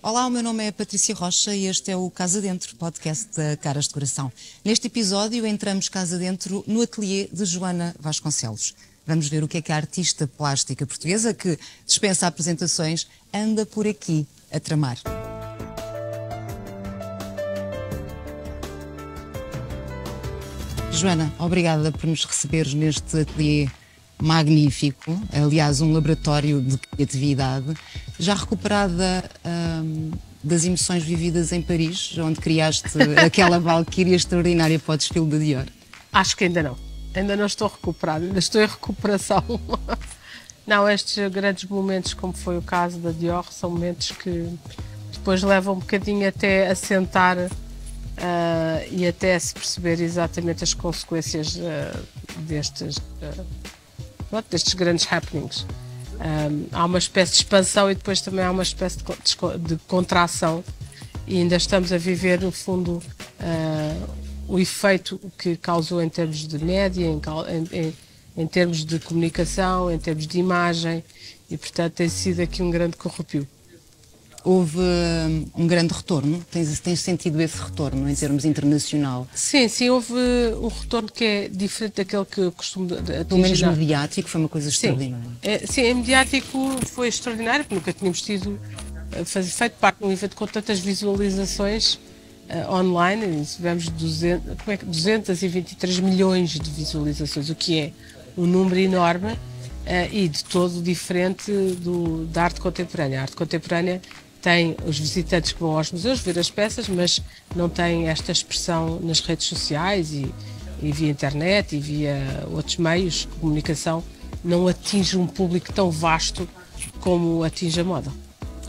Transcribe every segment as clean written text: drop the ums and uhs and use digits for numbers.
Olá, o meu nome é Patrícia Rocha e este é o Casa Dentro, podcast da Caras de Coração. Neste episódio entramos casa dentro no ateliê de Joana Vasconcelos. Vamos ver o que é que a artista plástica portuguesa, que dispensa apresentações, anda por aqui a tramar. Joana, obrigada por nos receberes neste ateliê magnífico, aliás um laboratório de criatividade, já recuperada das emoções vividas em Paris, onde criaste aquela valquíria extraordinária para o desfile de Dior. Acho que ainda não estou recuperada, ainda estou em recuperação. Não, estes grandes momentos, como foi o caso da Dior, são momentos que depois levam um bocadinho até a sentar e até se perceber exatamente as consequências destes grandes happenings. Há uma espécie de expansão e depois também há uma espécie de contração, e ainda estamos a viver, no fundo, o efeito que causou em termos de média, em termos de comunicação, em termos de imagem, e portanto tem sido aqui um grande corrupio. Houve um grande retorno? Tens sentido esse retorno em termos internacional? Sim, houve um retorno que é diferente daquele que eu costumo atingir. Pelo menos mediático, foi uma coisa extraordinária. Sim, mediático foi extraordinário, porque nunca tínhamos feito parte de um evento com tantas visualizações online. Tivemos 223 milhões de visualizações, o que é um número enorme e de todo diferente da arte contemporânea. A arte contemporânea tem os visitantes que vão aos museus ver as peças, mas não tem esta expressão nas redes sociais e via internet e via outros meios de comunicação. Não atinge um público tão vasto como atinge a moda.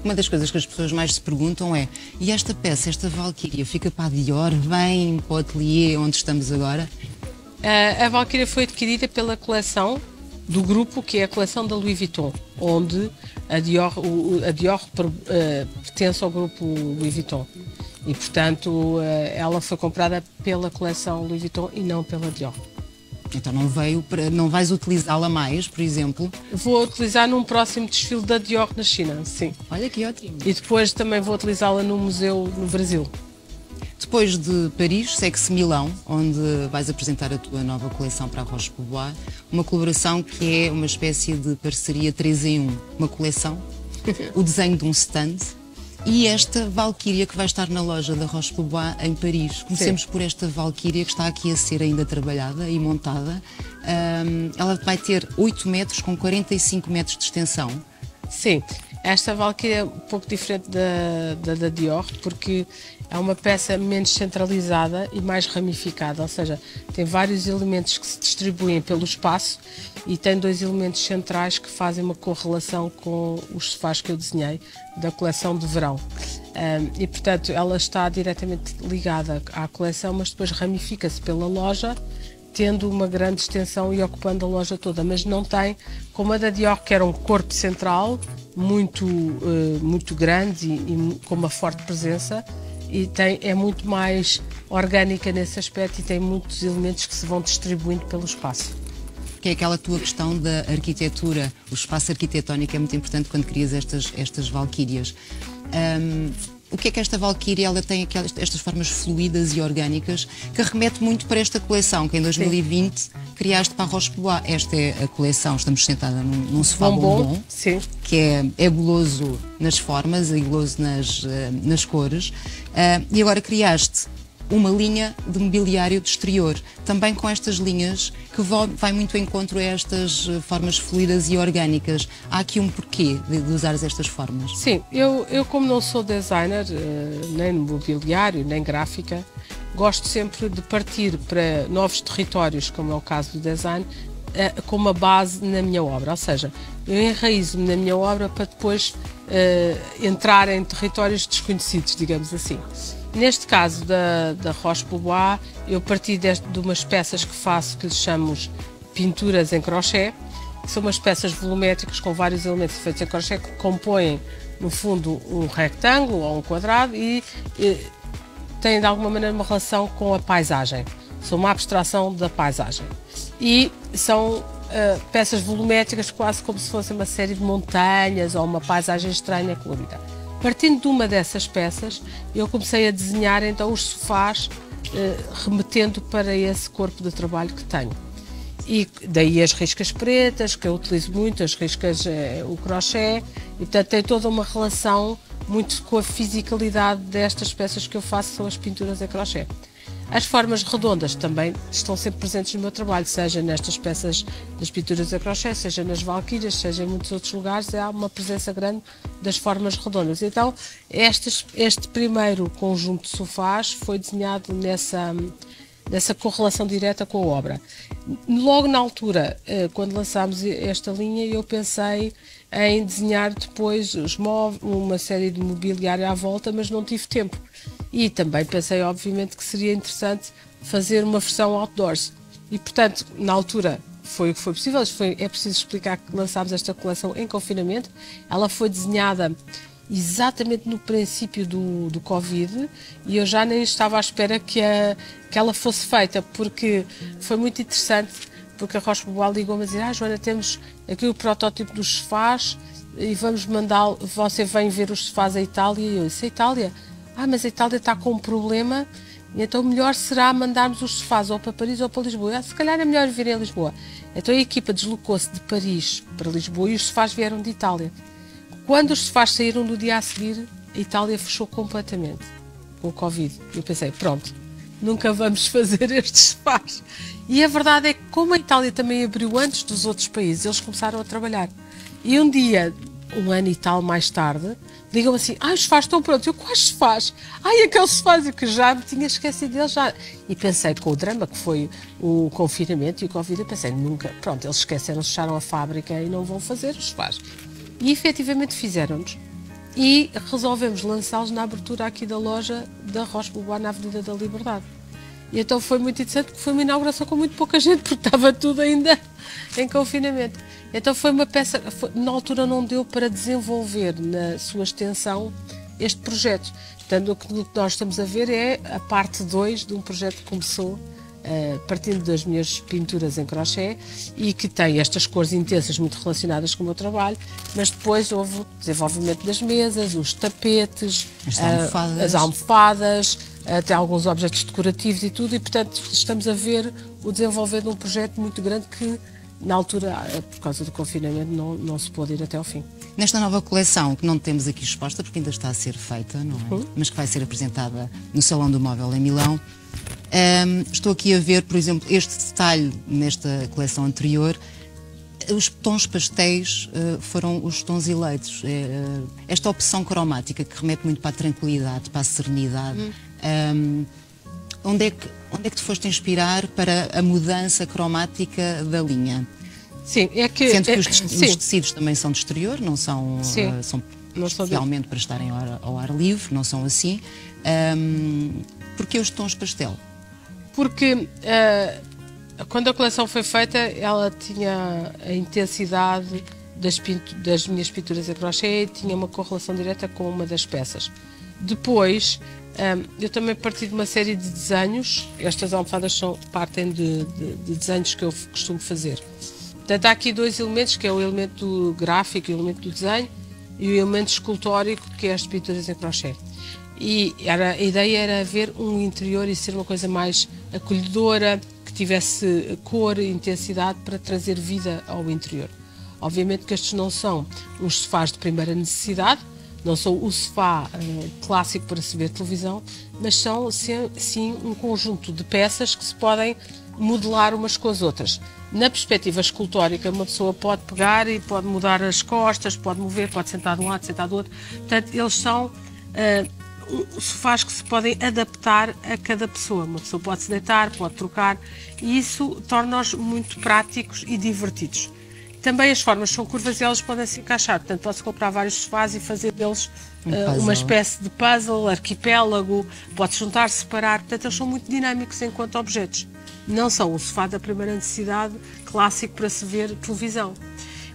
Uma das coisas que as pessoas mais se perguntam é: e esta peça, esta valquíria, fica para a Dior, vem para o ateliê onde estamos agora? A valquíria foi adquirida pela coleção do grupo, que é a coleção da Louis Vuitton, onde a Dior pertence ao grupo Louis Vuitton. E, portanto, ela foi comprada pela coleção Louis Vuitton e não pela Dior. Então não vais utilizá-la mais, por exemplo? Vou utilizar num próximo desfile da Dior na China, sim. Olha que ótimo. E depois também vou utilizá-la no museu no Brasil. Depois de Paris, segue-se Milão, onde vais apresentar a tua nova coleção para a Roche-Beaubois, uma colaboração que é uma espécie de parceria 3 em 1, uma coleção, o desenho de um stand e esta valquíria que vai estar na loja da Roche-Beaubois em Paris. Comecemos por esta valquíria que está aqui a ser ainda trabalhada e montada. Ela vai ter 8 metros com 45 metros de extensão. Sim, esta valquíria é um pouco diferente da Dior, porque é uma peça menos centralizada e mais ramificada, ou seja, tem vários elementos que se distribuem pelo espaço e tem 2 elementos centrais que fazem uma correlação com os sofás que eu desenhei da coleção de verão. E, portanto, ela está diretamente ligada à coleção, mas depois ramifica-se pela loja, tendo uma grande extensão e ocupando a loja toda, mas não tem, como a da Dior, que era um corpo central muito grande e com uma forte presença, e é muito mais orgânica nesse aspecto e tem muitos elementos que se vão distribuindo pelo espaço. Que é aquela tua questão da arquitetura, o espaço arquitetónico é muito importante quando crias estas valquírias. O que é que esta valquíria, ela tem estas formas fluídas e orgânicas que remete muito para esta coleção que em 2020 criaste para a Roche-Beaubois. Esta é a coleção, estamos sentada num sofá bombom, que é guloso nas formas e guloso nas cores, e agora criaste uma linha de mobiliário de exterior, também com estas linhas que vai muito em encontro a estas formas fluidas e orgânicas. Há aqui um porquê de usares estas formas? Sim, eu como não sou designer, nem mobiliário, nem gráfica, gosto sempre de partir para novos territórios, como é o caso do design, com uma base na minha obra, ou seja, eu enraizo-me na minha obra para depois entrar em territórios desconhecidos, digamos assim. Neste caso da Roche-Beaubois, eu parti de umas peças que faço que lhes chamamos pinturas em crochê, que são umas peças volumétricas com vários elementos feitos em crochê que compõem, no fundo, um retângulo ou um quadrado e têm de alguma maneira uma relação com a paisagem. São uma abstração da paisagem. E são peças volumétricas, quase como se fosse uma série de montanhas ou uma paisagem estranha colorida. Partindo de uma dessas peças, eu comecei a desenhar então os sofás, remetendo para esse corpo de trabalho que tenho. E daí as riscas pretas, que eu utilizo muito, as riscas, o crochê, e portanto tem toda uma relação muito com a fisicalidade destas peças que eu faço, são as pinturas a crochê. As formas redondas também estão sempre presentes no meu trabalho, seja nestas peças das pinturas a crochê, seja nas valquírias, seja em muitos outros lugares, há uma presença grande das formas redondas. Então, este primeiro conjunto de sofás foi desenhado nessa correlação direta com a obra. Logo na altura, quando lançámos esta linha, eu pensei em desenhar depois uma série de mobiliário à volta, mas não tive tempo. E também pensei, obviamente, que seria interessante fazer uma versão outdoors. E, portanto, na altura foi o que foi possível. É preciso explicar que lançámos esta coleção em confinamento. Ela foi desenhada exatamente no princípio do Covid e eu já nem estava à espera que ela fosse feita, porque foi muito interessante, porque a Roche Bobois ligou-me a dizer: Joana, temos aqui o protótipo dos sofás e vamos mandá-lo, você vem ver os sofás à Itália. E eu disse: a Itália? Mas a Itália está com um problema, e então melhor será mandarmos os sofás ou para Paris ou para Lisboa. Se calhar é melhor vir a Lisboa. Então a equipa deslocou-se de Paris para Lisboa e os sofás vieram de Itália. Quando os sofás saíram no dia a seguir, a Itália fechou completamente com o Covid. Eu pensei, pronto, nunca vamos fazer estes sofás. E a verdade é que, como a Itália também abriu antes dos outros países, eles começaram a trabalhar. E um dia, um ano e tal mais tarde, ligam assim: os sofás estão prontos. Eu: quais sofás? Aqueles sofás, eu que já me tinha esquecido deles já. E pensei, com o drama que foi o confinamento e o Covid, eu pensei, nunca, pronto, eles esqueceram, fecharam a fábrica e não vão fazer os sofás. E efetivamente fizeram-nos. E resolvemos lançá-los na abertura aqui da loja da Roche Bobois, na Avenida da Liberdade. E então foi muito interessante, porque foi uma inauguração com muito pouca gente, porque estava tudo ainda em confinamento. Então foi uma peça, na altura não deu para desenvolver na sua extensão este projeto. Portanto, o que nós estamos a ver é a parte 2 de um projeto que começou partindo das minhas pinturas em crochê e que tem estas cores intensas muito relacionadas com o meu trabalho, mas depois houve o desenvolvimento das mesas, os tapetes, as almofadas, até alguns objetos decorativos e tudo, e portanto estamos a ver o desenvolver de um projeto muito grande que na altura, por causa do confinamento, não se pôde ir até ao fim. Nesta nova coleção, que não temos aqui exposta porque ainda está a ser feita, não é? Mas que vai ser apresentada no Salão do Móvel em Milão, estou aqui a ver, por exemplo, este detalhe nesta coleção anterior. Os tons pastéis foram os tons eleitos. Esta opção cromática que remete muito para a tranquilidade, para a serenidade. Onde é que te foste inspirar para a mudança cromática da linha? Sim, é que... Sendo que os tecidos também são de exterior, não são, são especialmente para estarem ao ar livre, não são assim. Porquê os tons pastel? Porque quando a coleção foi feita, ela tinha a intensidade das minhas pinturas a crochê e tinha uma correlação direta com uma das peças. Depois, eu também parti de uma série de desenhos. Estas almofadas partem de desenhos que eu costumo fazer. Portanto, há aqui dois elementos, que é o elemento gráfico e o elemento do desenho, e o elemento escultórico, que é as pinturas em crochê. E a ideia era ver um interior e ser uma coisa mais acolhedora, que tivesse cor e intensidade para trazer vida ao interior. Obviamente que estes não são uns sofás de primeira necessidade, não são o sofá clássico para se ver televisão, mas são sim um conjunto de peças que se podem modelar umas com as outras. Na perspectiva escultórica, uma pessoa pode pegar e pode mudar as costas, pode mover, pode sentar de um lado, sentar do outro. Portanto, eles são sofás que se podem adaptar a cada pessoa. Uma pessoa pode se deitar, pode trocar, e isso torna-os muito práticos e divertidos. Também as formas são curvas e elas podem se encaixar. Portanto, pode-se comprar vários sofás e fazer deles uma espécie de puzzle, arquipélago, pode-se juntar, separar. Portanto, eles são muito dinâmicos enquanto objetos. Não são o sofá da primeira necessidade clássico para se ver televisão.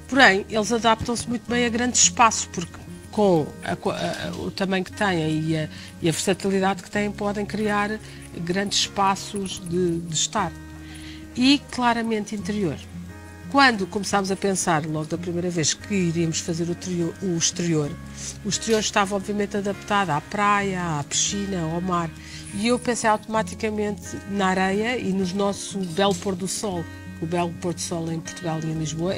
Porém, eles adaptam-se muito bem a grandes espaços, porque com o tamanho que têm e a versatilidade que têm, podem criar grandes espaços de estar. E claramente interior. quando começámos a pensar, logo da primeira vez, que iríamos fazer o exterior estava obviamente adaptado à praia, à piscina, ao mar. E eu pensei automaticamente na areia e no nosso belo pôr do sol. O belo pôr do sol em Portugal e em Lisboa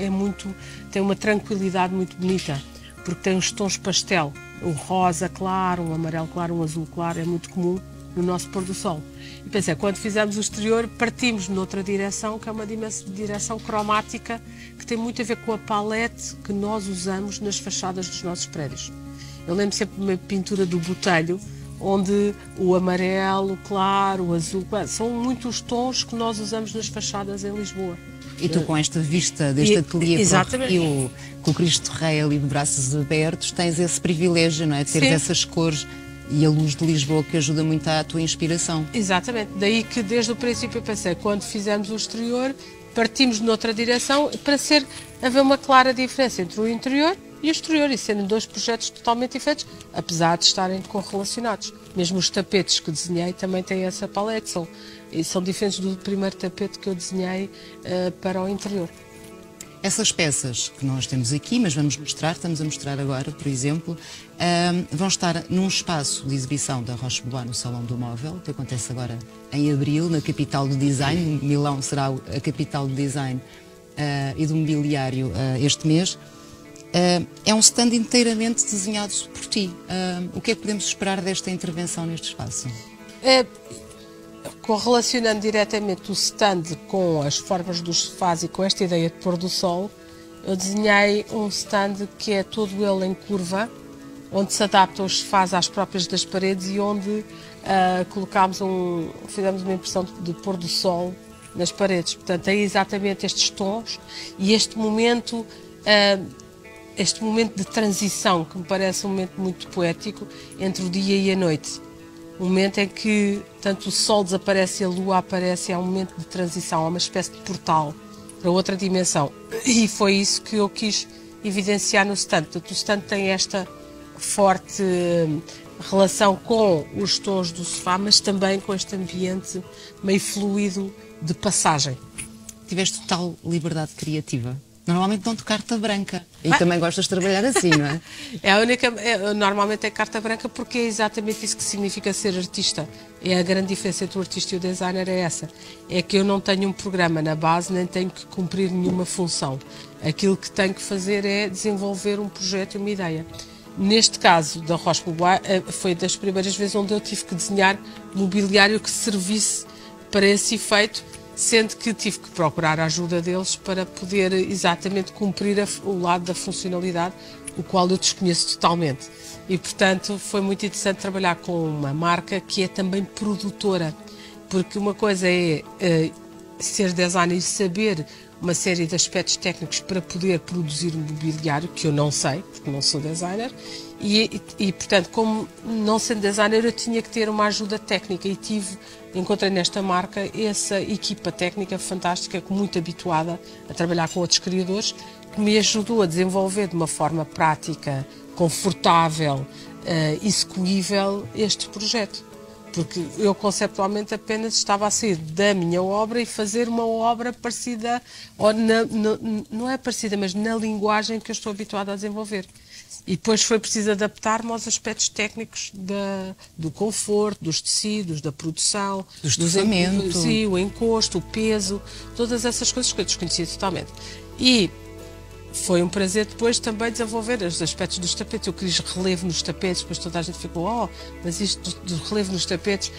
tem uma tranquilidade muito bonita, porque tem uns tons pastel, um rosa claro, um amarelo claro, um azul claro, é muito comum no nosso pôr do sol. E pensei, quando fizemos o exterior, partimos noutra direção, que é uma direção cromática, que tem muito a ver com a palete que nós usamos nas fachadas dos nossos prédios. Eu lembro sempre de uma pintura do Botelho, onde o amarelo claro, o azul claro, são muitos tons que nós usamos nas fachadas em Lisboa. E tu, com esta vista deste ateliê para o Rio, com o Cristo Rei ali de braços abertos, tens esse privilégio, não é? De teres essas cores e a luz de Lisboa, que ajuda muito à tua inspiração. Exatamente. Daí que desde o princípio eu pensei, quando fizemos o exterior, partimos noutra direção para haver uma clara diferença entre o interior e o exterior, e sendo dois projetos totalmente diferentes, apesar de estarem correlacionados. Mesmo os tapetes que desenhei também têm essa palete, são diferentes do primeiro tapete que eu desenhei para o interior. Essas peças que nós temos aqui, mas estamos a mostrar agora, por exemplo, vão estar num espaço de exibição da Rochebois no Salão do Móvel, que acontece agora em abril, na capital do design. Milão será a capital do design e do mobiliário este mês. É um stand inteiramente desenhado por ti. O que é que podemos esperar desta intervenção neste espaço? Correlacionando diretamente o stand com as formas dos sofás e com esta ideia de pôr do sol, eu desenhei um stand que é todo ele em curva, onde se adapta os sofás às próprias das paredes e onde fizemos uma impressão de pôr do sol nas paredes. Portanto, tem exatamente estes tons e este momento de transição, que me parece um momento muito poético, entre o dia e a noite. Um momento em que tanto o sol desaparece e a lua aparece, é um momento de transição, é uma espécie de portal para outra dimensão. E foi isso que eu quis evidenciar no stand. Portanto, o stand tem esta forte relação com os tons do sofá, mas também com este ambiente meio fluido de passagem. Tiveste total liberdade criativa. Normalmente dão-te carta branca. E também gostas de trabalhar assim, não é? Normalmente é carta branca porque é exatamente isso que significa ser artista. É a grande diferença entre o artista e o designer, é essa. É que eu não tenho um programa na base, nem tenho que cumprir nenhuma função. Aquilo que tenho que fazer é desenvolver um projeto e uma ideia. Neste caso da Rochebois, foi das primeiras vezes onde eu tive que desenhar mobiliário que servisse para esse efeito, sendo que tive que procurar a ajuda deles para poder exatamente cumprir o lado da funcionalidade, o qual eu desconheço totalmente. E, portanto, foi muito interessante trabalhar com uma marca que é também produtora, porque uma coisa é ser designer e saber uma série de aspectos técnicos para poder produzir um mobiliário, que eu não sei, porque não sou designer, e portanto, como não sendo designer, eu tinha que ter uma ajuda técnica e encontrei nesta marca essa equipa técnica fantástica, muito habituada a trabalhar com outros criadores, que me ajudou a desenvolver de uma forma prática, confortável, execuível este projeto. Porque eu conceptualmente apenas estava a sair da minha obra e fazer uma obra parecida, ou não é parecida, mas na linguagem que eu estou habituada a desenvolver. E depois foi preciso adaptar-me aos aspectos técnicos do conforto, dos tecidos, da produção, do estofamento, o encosto, o peso, todas essas coisas que eu desconhecia totalmente. E foi um prazer depois também desenvolver os aspectos dos tapetes. Eu quis relevo nos tapetes, depois toda a gente ficou, mas isto do relevo nos tapetes,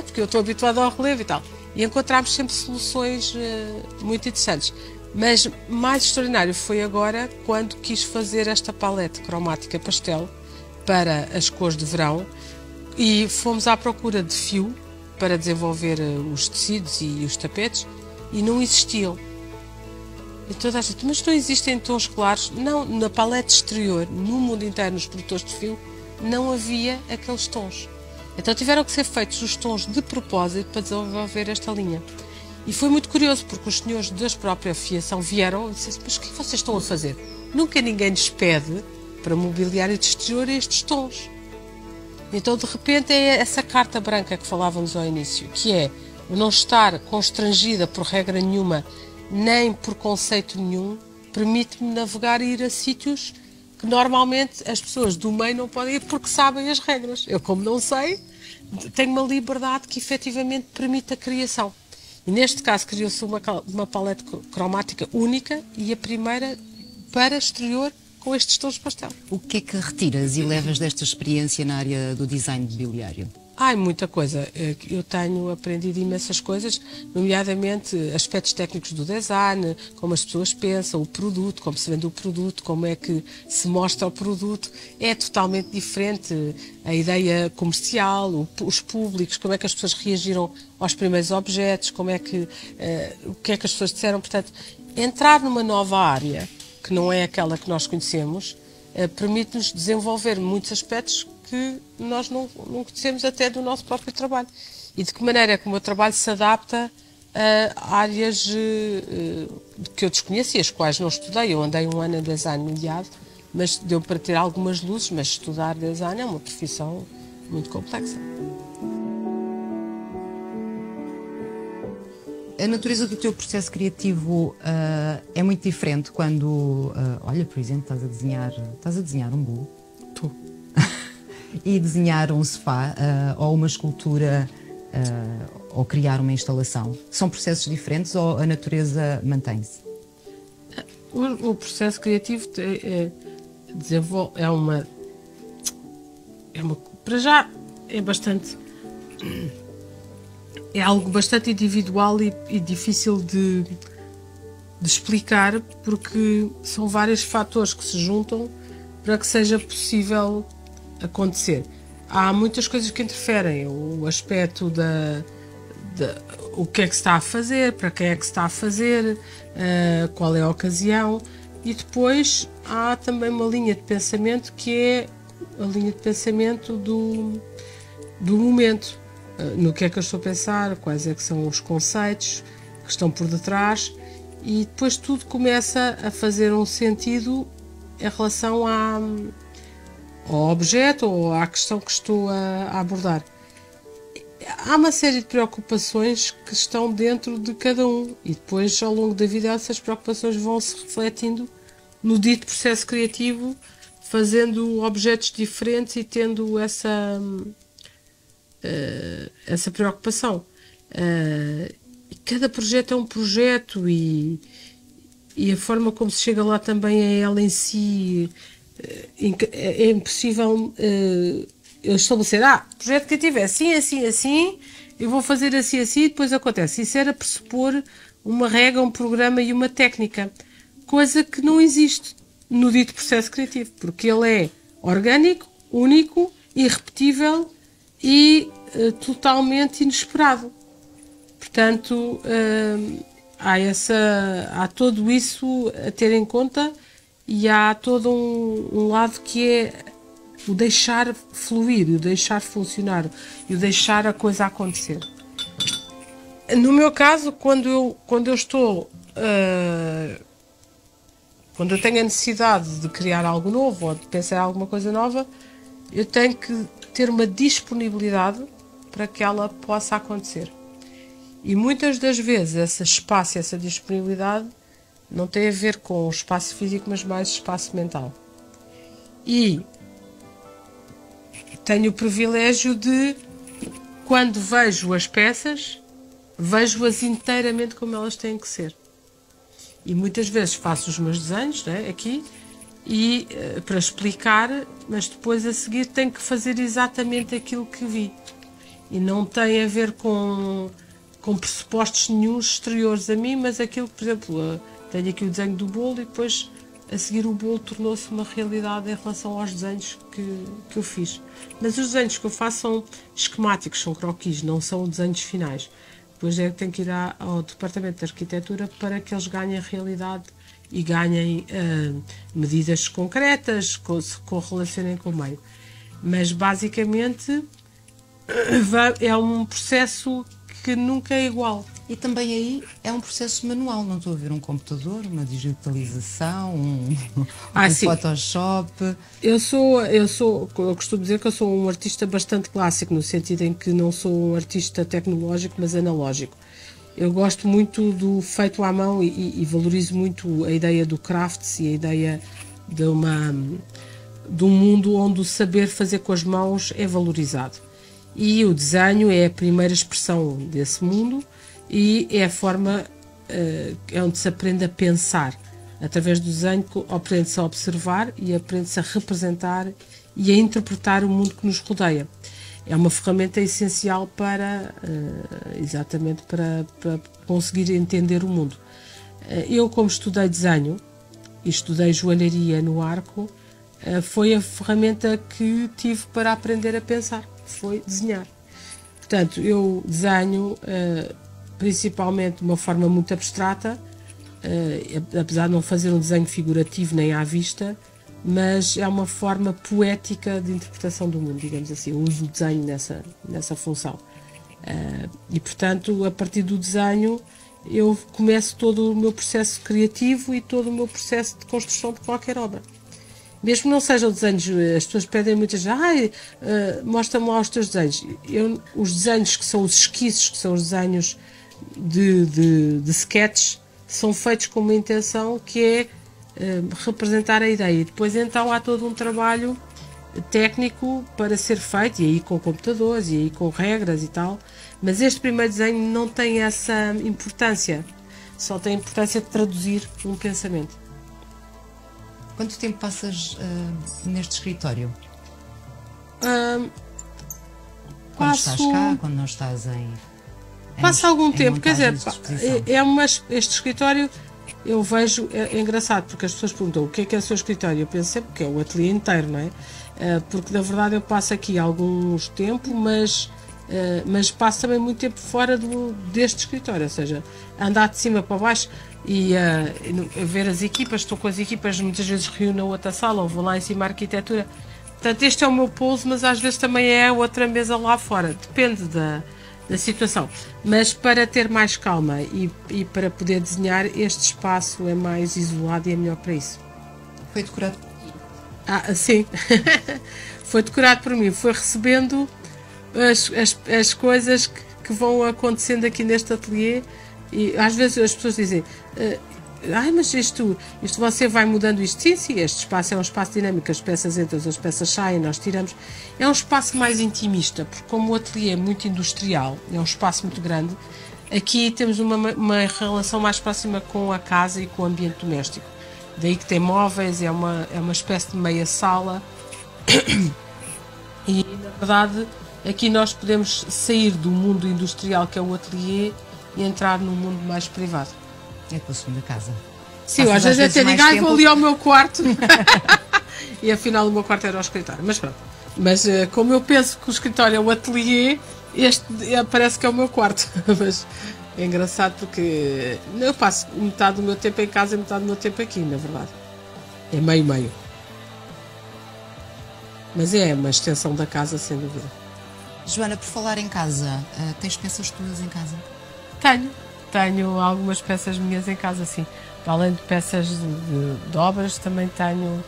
porque eu estou habituado ao relevo e tal. E encontramos sempre soluções muito interessantes. Mas mais extraordinário foi agora quando quis fazer esta palete cromática pastel para as cores de verão e fomos à procura de fio para desenvolver os tecidos e os tapetes e não existiam. E toda a gente, mas não existem tons claros? Não, na palete exterior, no mundo inteiro, nos produtores de fio, não havia aqueles tons. Então tiveram que ser feitos os tons de propósito para desenvolver esta linha. E foi muito curioso, porque os senhores da própria fiação vieram e disseram, mas o que vocês estão a fazer? Nunca ninguém nos pede para mobiliário de exterior estes tons. Então, de repente, é essa carta branca que falávamos ao início, que é não estar constrangida por regra nenhuma nem por conceito nenhum, permite-me navegar e ir a sítios que normalmente as pessoas do meio não podem ir porque sabem as regras. Eu, como não sei, tenho uma liberdade que efetivamente permite a criação. E neste caso criou-se uma paleta cromática única e a primeira para exterior com estes tons de pastel. O que é que retiras e levas desta experiência na área do design de mobiliário? Muita coisa. Eu tenho aprendido imensas coisas, nomeadamente aspectos técnicos do design, como as pessoas pensam, o produto, como se vende o produto, como é que se mostra o produto. É totalmente diferente a ideia comercial, os públicos, como é que as pessoas reagiram aos primeiros objetos, como é que, o que é que as pessoas disseram. Portanto, entrar numa nova área, que não é aquela que nós conhecemos, permite-nos desenvolver muitos aspectos que nós não conhecemos até do nosso próprio trabalho. E de que maneira é que o meu trabalho se adapta a áreas que eu desconhecia, as quais não estudei. Eu andei um ano em design mediado, mas deu para ter algumas luzes, mas estudar design é uma profissão muito complexa. A natureza do teu processo criativo é muito diferente quando, olha, por exemplo, estás a desenhar um bolo. Tu. E desenhar um sofá ou uma escultura ou criar uma instalação. São processos diferentes ou a natureza mantém-se? O processo criativo para já é bastante... É algo bastante individual e difícil de explicar, porque são vários fatores que se juntam para que seja possível acontecer. Há muitas coisas que interferem, o aspecto o que é que se está a fazer, para quem é que se está a fazer, qual é a ocasião, e depois há também uma linha de pensamento que é a linha de pensamento do momento. No que é que eu estou a pensar, quais é que são os conceitos que estão por detrás, e depois tudo começa a fazer um sentido em relação ao objeto ou à questão que estou a abordar. Há uma série de preocupações que estão dentro de cada um e depois, ao longo da vida, essas preocupações vão se refletindo no dito processo criativo, fazendo objetos diferentes e tendo essa preocupação. Cada projeto é um projeto e a forma como se chega lá também é ela em si. É impossível eu estabelecer, projeto criativo é assim, assim, assim, eu vou fazer assim, assim, e depois acontece. Isso era pressupor uma regra, um programa e uma técnica, coisa que não existe no dito processo criativo, porque ele é orgânico, único, irrepetível e totalmente inesperado. Portanto, há tudo isso a ter em conta e há todo um lado que é o deixar fluir, o deixar funcionar e o deixar a coisa acontecer. No meu caso, quando eu estou... quando eu tenho a necessidade de criar algo novo ou de pensar alguma coisa nova, eu tenho que ter uma disponibilidade para que ela possa acontecer. E muitas das vezes esse espaço, essa disponibilidade não tem a ver com o espaço físico, mas mais espaço mental. E tenho o privilégio de, quando vejo as peças, vejo-as inteiramente como elas têm que ser. E muitas vezes faço os meus desenhos, né, aqui, e para explicar, mas depois a seguir tenho que fazer exatamente aquilo que vi. E não tem a ver com pressupostos nenhuns exteriores a mim, mas aquilo que, por exemplo, tenho aqui o desenho do bolo e depois a seguir o bolo tornou-se uma realidade em relação aos desenhos que eu fiz. Mas os desenhos que eu faço são esquemáticos, são croquis, não são desenhos finais. Depois é que tenho que ir ao Departamento de Arquitetura para que eles ganhem realidade e ganhem medidas concretas, se correlacionem com o meio. Mas basicamente é um processo que nunca é igual. E também aí é um processo manual, não estou a ver um computador, uma digitalização, um Photoshop. Eu costumo dizer que eu sou um artista bastante clássico, no sentido em que não sou um artista tecnológico, mas analógico. eu gosto muito do feito à mão e valorizo muito a ideia do crafts e a ideia de um mundo onde o saber fazer com as mãos é valorizado. E o desenho é a primeira expressão desse mundo e é a forma é onde se aprende a pensar. Através do desenho aprende-se a observar e aprende-se a representar e a interpretar o mundo que nos rodeia. É uma ferramenta essencial para, exatamente, para conseguir entender o mundo. Eu, como estudei desenho e estudei joalharia no arco, foi a ferramenta que tive para aprender a pensar, foi desenhar. Portanto, eu desenho principalmente de uma forma muito abstrata, apesar de não fazer um desenho figurativo nem à vista, mas é uma forma poética de interpretação do mundo, digamos assim. Eu uso o desenho nessa função. E, portanto, a partir do desenho, eu começo todo o meu processo criativo e todo o meu processo de construção de qualquer obra. Mesmo que não sejam desenhos, as pessoas pedem muitas vezes, mostra-me lá os teus desenhos. Os desenhos que são os esquiços, que são os desenhos de sketches, são feitos com uma intenção que é representar a ideia. E depois então há todo um trabalho técnico para ser feito, e aí com computadores, e aí com regras e tal, mas este primeiro desenho não tem essa importância, só tem a importância de traduzir um pensamento. Quanto tempo passas neste escritório? Quando estás cá, quando não estás Passa algum tempo, quer dizer, este escritório eu vejo, é engraçado, porque as pessoas perguntam o que é o seu escritório, eu penso sempre que é o ateliê inteiro, não é? Porque na verdade eu passo aqui alguns tempo, mas passo também muito tempo fora deste escritório, ou seja, andar de cima para baixo e ver as equipas, estou com as equipas, muitas vezes reúno na outra sala ou vou lá em cima à arquitetura. Portanto, este é o meu pouso, mas às vezes também é outra mesa lá fora, depende da situação, mas para ter mais calma e para poder desenhar, este espaço é mais isolado e é melhor para isso. Foi decorado? Sim, foi decorado por mim, foi recebendo as coisas que vão acontecendo aqui neste ateliê e às vezes as pessoas dizem mas isto você vai mudando isto. Sim, este espaço é um espaço dinâmico, as peças entram, as peças saem, nós tiramos. É um espaço mais intimista, porque como o ateliê é muito industrial, é um espaço muito grande, aqui temos uma relação mais próxima com a casa e com o ambiente doméstico. Daí que tem móveis, é uma espécie de meia sala e na verdade aqui nós podemos sair do mundo industrial que é o ateliê e entrar num mundo mais privado. É a tua segunda casa. Sim, às vezes até digo, vou ali ao meu quarto. E afinal o meu quarto era o escritório. Mas pronto. Mas como eu penso que o escritório é o ateliê, este parece que é o meu quarto. Mas é engraçado porque eu passo metade do meu tempo em casa e metade do meu tempo aqui, na verdade. É meio-meio. Mas é uma extensão da casa, sem dúvida. Joana, por falar em casa, tens peças tuas em casa? Tenho algumas peças minhas em casa, sim. Além de peças de obras, também tenho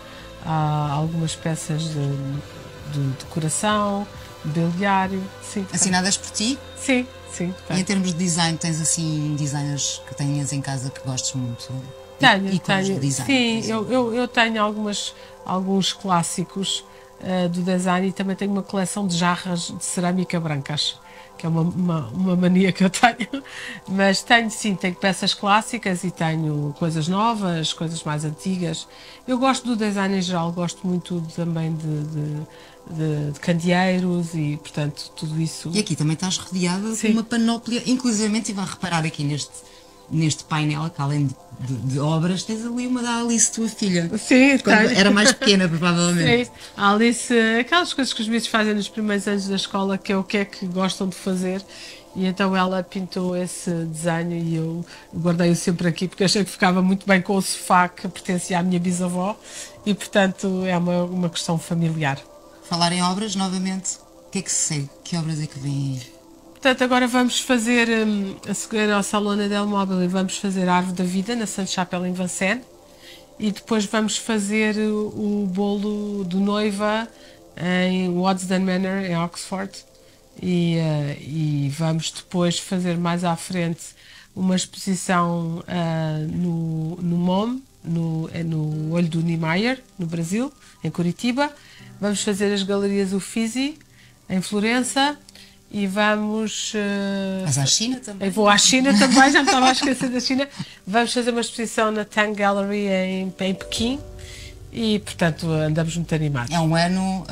algumas peças de decoração, de mobiliário. Sim, assinadas por ti? Sim. E em termos de design, tens assim designers que tenhas em casa que gostes muito? Tenho. De design, sim, eu tenho alguns clássicos do design e também tenho uma coleção de jarras de cerâmica brancas, que é uma mania que eu tenho, mas tenho peças clássicas e tenho coisas novas, coisas mais antigas. Eu gosto do design em geral, gosto muito também de candeeiros e, portanto, tudo isso. E aqui também estás rodeada de uma panóplia, inclusivamente, e vai reparar aqui neste painel, que além de obras, tens ali uma da Alice, tua filha. Sim, era mais pequena, provavelmente. Sim, a Alice, aquelas coisas que os miúdos fazem nos primeiros anos da escola, que é o que é que gostam de fazer, e então ela pintou esse desenho e eu guardei-o sempre aqui, porque achei que ficava muito bem com o sofá que pertencia à minha bisavó, e portanto é uma questão familiar. Falar em obras, novamente, o que é que se segue? Que obras é que vêm aí? Portanto, agora vamos fazer, a seguir ao Salone del Mobile, vamos fazer a Árvore da Vida, na Sainte-Chapelle, em Vincennes, e depois vamos fazer o bolo de noiva em Waddesdon Manor, em Oxford, e vamos depois fazer mais à frente uma exposição no MOM, no Olho do Niemeyer, no Brasil, em Curitiba. Vamos fazer as galerias Uffizi, em Florença, e vamos... Mas à China também? Eu vou à China também, já me estava a esquecer da China. Vamos fazer uma exposição na Tang Gallery em Pequim. E, portanto, andamos muito animados. É um ano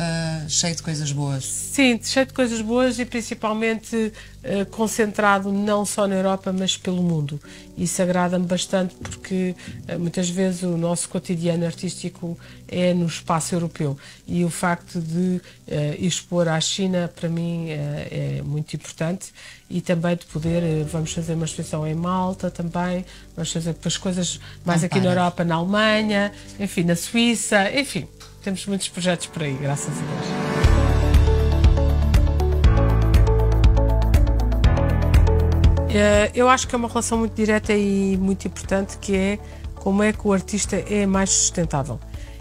cheio de coisas boas. Sim, cheio de coisas boas e principalmente concentrado não só na Europa, mas pelo mundo. Isso agrada-me bastante porque muitas vezes o nosso cotidiano artístico é no espaço europeu. E o facto de expor à China, para mim, é muito importante. E também de poder, vamos fazer uma exposição em Malta também, vamos fazer depois coisas mais aqui na Europa, na Alemanha, enfim, na Suíça, enfim, temos muitos projetos por aí, graças a Deus. Eu acho que é uma relação muito direta e muito importante, que é como é que o artista é mais sustentável.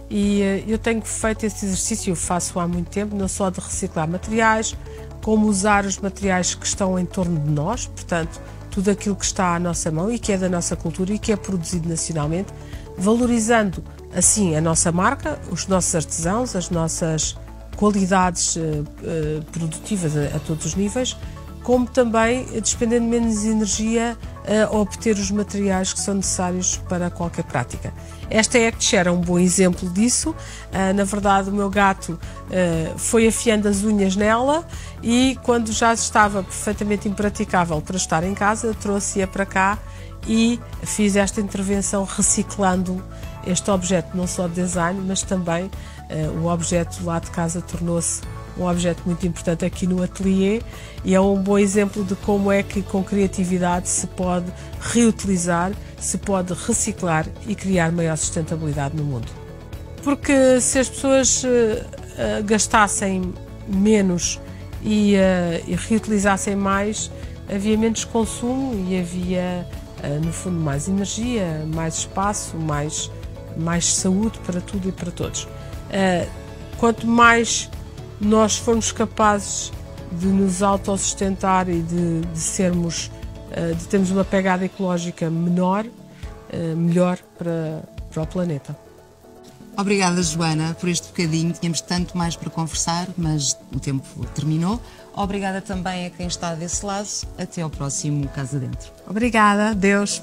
E eu tenho feito esse exercício, eu faço há muito tempo, não só de reciclar materiais, como usar os materiais que estão em torno de nós, portanto, tudo aquilo que está à nossa mão e que é da nossa cultura e que é produzido nacionalmente, valorizando assim a nossa marca, os nossos artesãos, as nossas qualidades produtivas a todos os níveis, como também despendendo menos energia a obter os materiais que são necessários para qualquer prática. Esta ActShare é um bom exemplo disso. Na verdade, o meu gato foi afiando as unhas nela e, quando já estava perfeitamente impraticável para estar em casa, trouxe-a para cá e fiz esta intervenção reciclando este objeto, não só de design, mas também o objeto lá de casa tornou-se um objeto muito importante aqui no ateliê e é um bom exemplo de como é que com criatividade se pode reutilizar, se pode reciclar e criar maior sustentabilidade no mundo. Porque se as pessoas gastassem menos e reutilizassem mais, havia menos consumo e havia, no fundo, mais energia, mais espaço, mais saúde para tudo e para todos. Quanto mais nós formos capazes de nos autossustentar e de termos uma pegada ecológica menor, melhor para o planeta. Obrigada, Joana, por este bocadinho. Tínhamos tanto mais para conversar, mas o tempo terminou. Obrigada também a quem está desse lado. Até ao próximo Casa Dentro. Obrigada, Deus.